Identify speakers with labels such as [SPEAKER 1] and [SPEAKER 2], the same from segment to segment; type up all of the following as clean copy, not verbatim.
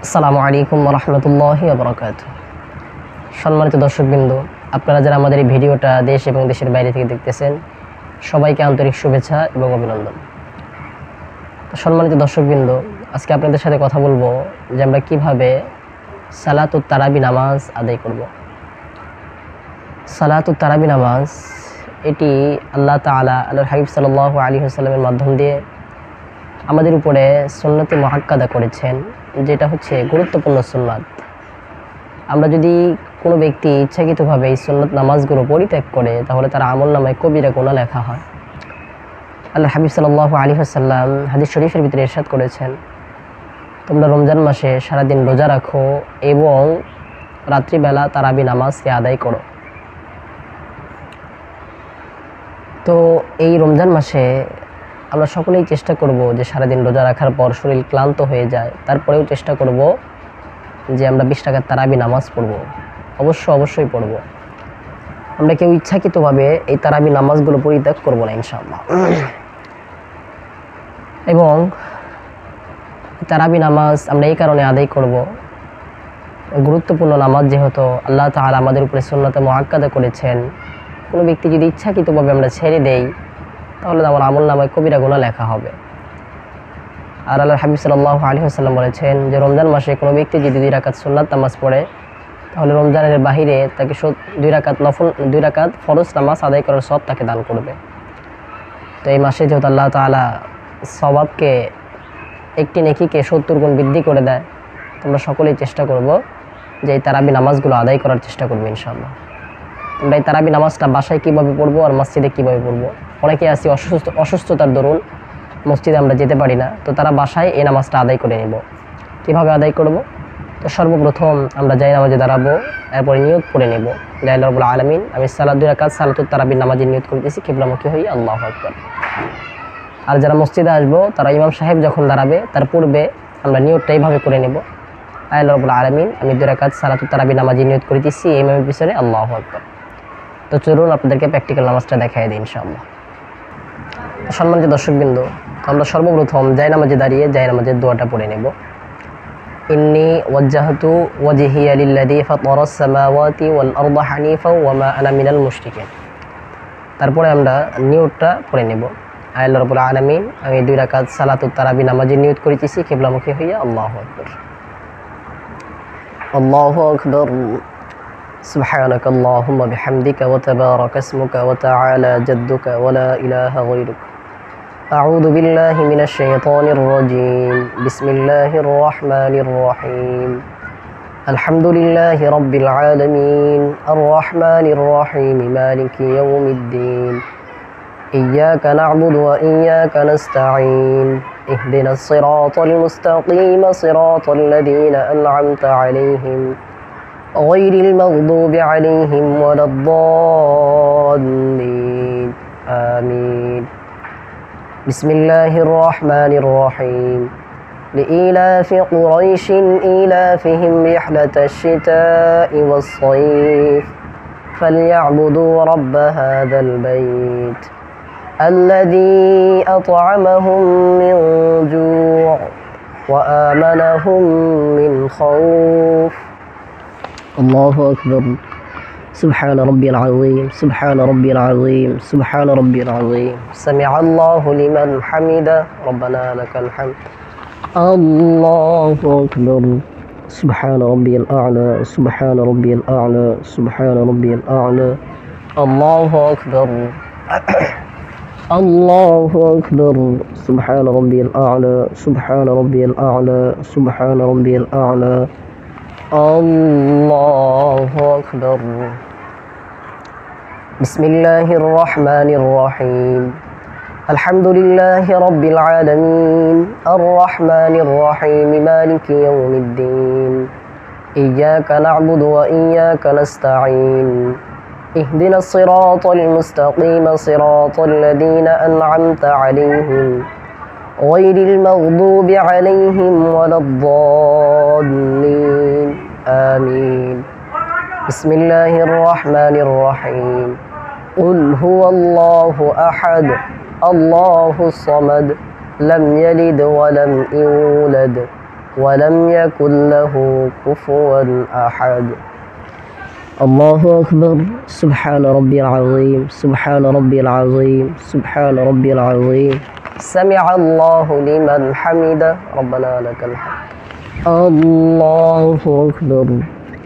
[SPEAKER 1] আসসালামু আলাইকুম ওয়া রাহমাতুল্লাহি ওয়া বারাকাতুহু। সম্মানিত দর্শকবৃন্দ, আপনারা যারা আমাদের এই ভিডিওটা দেশ এবং দেশের বাইরে থেকে দেখতেছেন, সবাইকে আন্তরিক শুভেচ্ছা এবং অভিনন্দন। সম্মানিত দর্শকবৃন্দ, আজকে আপনাদের সাথে কথা বলবো যে আমরা কিভাবে সালাতুত তারাবি নামাজ আদায় করব। সালাতুত তারাবি নামাজ এটি আল্লাহ তাআলা আল্লাহর হাবিব সাল্লাল্লাহু আলাইহি ওয়াসাল্লামের মাধ্যম দিয়ে আমাদের উপরে সুন্নতে মুআক্কাদা করেছেন, যেটা হচ্ছে গুরুত্বপূর্ণ সুন্নাত। আমরা যদি কোনো ব্যক্তি ইচ্ছাকৃতভাবে এই সুন্নাত নামাজগুলো পরিত্যাগ করে, তাহলে তার আমলনামায় কবিরা গুনাহ লেখা হয়। আল্লাহর হাবিব সাল্লাল্লাহু আলাইহি ওয়াসাল্লাম হাদিস শরীফের ভিতরে ইরশাদ করেছেন, তোমরা রমজান মাসে সারাদিন রোজা রাখো এবং রাত্রিবেলা তারাবি নামাজকে আদায় করো। তো এই রমজান মাসে আমরা সকলেই চেষ্টা করব যে সারাদিন রোজা রাখার পর শরীর ক্লান্ত হয়ে যায়, তারপরেও চেষ্টা করব যে আমরা 20 টাকার তারাবি নামাজ পড়ব। অবশ্যই পড়ব। আমরা কেউ ইচ্ছাকৃতভাবে এই তারাবি নামাজগুলো পরিত্যাগ করব না ইনশাআল্লাহ। এবং তারাবি নামাজ আমরা এই কারণে আদায় করব, গুরুত্বপূর্ণ নামাজ যেহেতু আল্লাহ তাআলা আমাদের উপরে সুন্নাতে মুআক্কাদা করেছেন। কোনো ব্যক্তি যদি ইচ্ছাকৃতভাবে আমরা ছেড়ে দেই, তাহলে আমার আমলনামায় কবিরা গুনাহ লেখা হবে। আর আল্লাহর হাবিব সাল্লাল্লাহু আলাইহি ওয়াসাল্লাম বলেছেন যে রমজান মাসে কোনো ব্যক্তি যদি 2 রাকাত সুন্নাত নামাজ পড়ে, তাহলে রমজানের বাহিরে তাকে 2 রাকাত ফরজ নামাজ আদায় করার সওয়াব তাকে দান করবে। তো এই মাসে যেহেতু আল্লাহ তাআলা সওয়াবকে একটি নেকিকে 70 গুণ বৃদ্ধি করে দেয়, তোমরা সকলেই চেষ্টা করব যে এই তারাবি নামাজগুলো আদায় করার চেষ্টা করবো ইনশাআল্লাহ। আমরা এই তারাবি নামাজটা বাসায় কীভাবে পড়বো আর মসজিদে কীভাবে পড়বো? অনেকে আছি অসুস্থতার দরুন মসজিদে আমরা যেতে পারি না, তো তারা বাসায় এই নামাজটা আদায় করে নেব। কীভাবে আদায় করব? তো সর্বপ্রথম আমরা যাই নামাজে দাঁড়াবো, এরপরে নিয়ত পড়ে নেব যে আল্লাহ রাব্বুল আলামিন, আমি 2 রাকাত সালাতুত তারাবির নামাজের নিয়ত করতেছি, কিবলামুখী হই, আল্লাহু আকবার। আর যারা মসজিদে আসবো, তারা ইমাম সাহেব যখন দাঁড়াবে তার পূর্বে আমরা নিয়তটা এইভাবে করে নেব, আল্লাহ রাব্বুল আলামিন, আমি 2 রাকাত সালাতুত তারাবির নামাজের নিয়ত করতেছি ইমামের পিছনে, আল্লাহু আকবার। তো চলুন আপনাদেরকে প্র্যাকটিক্যাল নামাজটা দেখাই দিই ইনশাআল্লাহ। সম্মানিত দর্শকবৃন্দ, আমরা সর্বপ্রথম জায়নামাজে দাঁড়িয়ে জায়নামাজের দোয়াটা পড়ে নেব। ইন্নী ওয়াজ্জাহতু ওয়াজহিয়া লিল্লাযী ফাতারাস সামাওয়াতি ওয়াল আরদা হানিফাও ওয়া মা আনা মিনাল মুশরিকিন। তারপরে আমরা নিয়তটা পড়ে নেব, আল্লাহ রাব্বুল আলামিন, আমি 2 রাকাত সালাতুত তারাবি নামাজের নিয়ত করিতেছি কিবলামুখী হইয়া, আল্লাহু আকবার। আল্লাহু আকবার। سبحانك اللهم بحمدك وتبارك اسمك وتعالى جدك ولا إله غيرك. أعوذ بالله من الشيطان الرجيم. بسم الله الرحمن الرحيم. الحمد لله رب العالمين الرحمن الرحيم مالك يوم الدين. إياك نعبد وإياك نستعين. اهدنا الصراط المستقيم صراط الذين أنعمت عليهم غير المغضوب عليهم ولا الضالين. آمين. بسم الله الرحمن الرحيم. لإيلاف قريش إيلافهم رحلة الشتاء والصيف فليعبدوا رب هذا البيت الذي أطعمهم من جوع وآمنهم من خوف. الله أكبر. سبحان ربي العظيم سبحان ربي العظيم سبحان ربي العظيم. سمع الله لمن حمده ربنا لك الحمد. الله أكبر. سبحان ربي الأعلى سبحان ربي الأعلى سبحان ربي الأعلى. الله أكبر. الله أكبر. سبحان ربي الأعلى سبحان ربي الأعلى سبحان ربي الأعلى. الله أكبر. بسم الله الرحمن الرحيم. الحمد لله رب العالمين الرحمن الرحيم مالك يوم الدين. إياك نعبد وإياك نستعين. اهدنا الصراط المستقيم صراط الذين أنعمت عليهم غير المغضوب عليهم ولا الضالين. آمين. بسم الله الرحمن الرحيم. قل هو الله أحد الله الصمد لم يلد ولم يولد ولم يكن له كفوا أحد. الله أكبر. سبحان ربي العظيم سبحان ربي العظيم سبحان ربي العظيم. سمع الله لمن حمده ربنا لك الحمد. الله أكبر.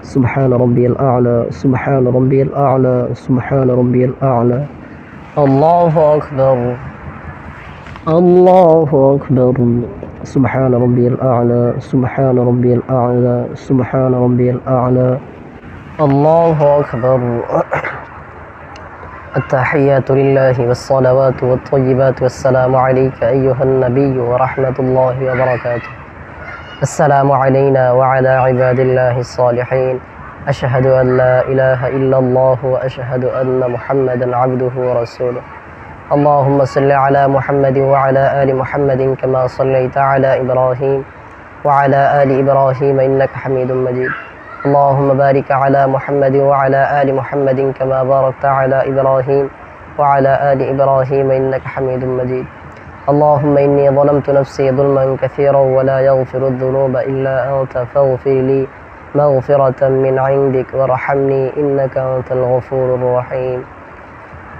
[SPEAKER 1] سبحان ربي الأعلى سبحان ربي الأعلى سبحان ربي الأعلى. الله أكبر. الله أكبر. سبحان ربي الأعلى سبحان ربي الأعلى سبحان ربي الأعلى. الله أكبر. التحيات لله والصلوات والطيبات والسلام عليك أيها النبي ورحمة الله وبركاته. السلام علينا وعلى عباد الله الصالحين. أشهد أن لا إله إلا الله وأشهد أن محمدا عبده ورسوله. اللهم صل على محمد وعلى آل محمد كما صليت على إبراهيم وعلى آل إبراهيم إنك حميد مجيد. اللهم بارك على محمد وعلى آل محمد كما باركت على إبراهيم وعلى آل إبراهيم إنك حميد مجيد. اللهم إني ظلمت نفسي ظلما كثيرا ولا يغفر الذنوب إلا أنت فاغفر لي مغفرة من عندك وارحمني إنك أنت الغفور الرحيم.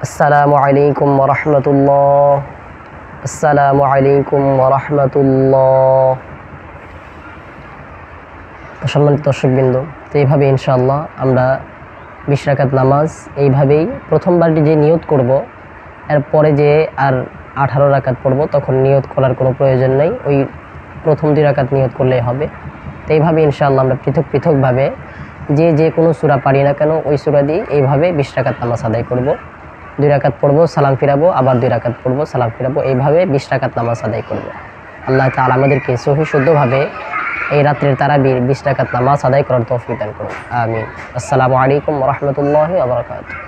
[SPEAKER 1] السلام عليكم ورحمة الله. السلام عليكم ورحمة الله. সম্মানিত দর্শকবৃন্দ, তো এইভাবে ইনশাআল্লাহ আমরা 20 রাকাত নামাজ এইভাবেই প্রথমবারটি যে নিয়ত করব, এরপরে যে আর 18 রাকাত পড়ব তখন নিয়ত করার কোনো প্রয়োজন নেই, ওই প্রথম 2 রাকাত নিয়ত করলেই হবে। তো এইভাবে ইনশাআল্লাহ আমরা পৃথক পৃথকভাবে যে কোনো সূরা পারি না কেন ওই সূরা দিয়ে এইভাবে 20 রাকাত নামাজ আদায় করব। 2 রাকাত পড়ব, সালাম ফিরাবো, আবার 2 রাকাত পড়ব, সালাম ফিরাবো, এইভাবে 20 রাকাত নামাজ আদায় করব। আল্লাহ তাআলা আমাদেরকে সহি শুদ্ধভাবে এই রাত্রের তারাবির 20 রাকাত নামাজ আদায় করার তৌফিক দান করুন। আমিন। আসসালামু আলাইকুম ওয়া রাহমাতুল্লাহি ওয়া বারাকাতুহু।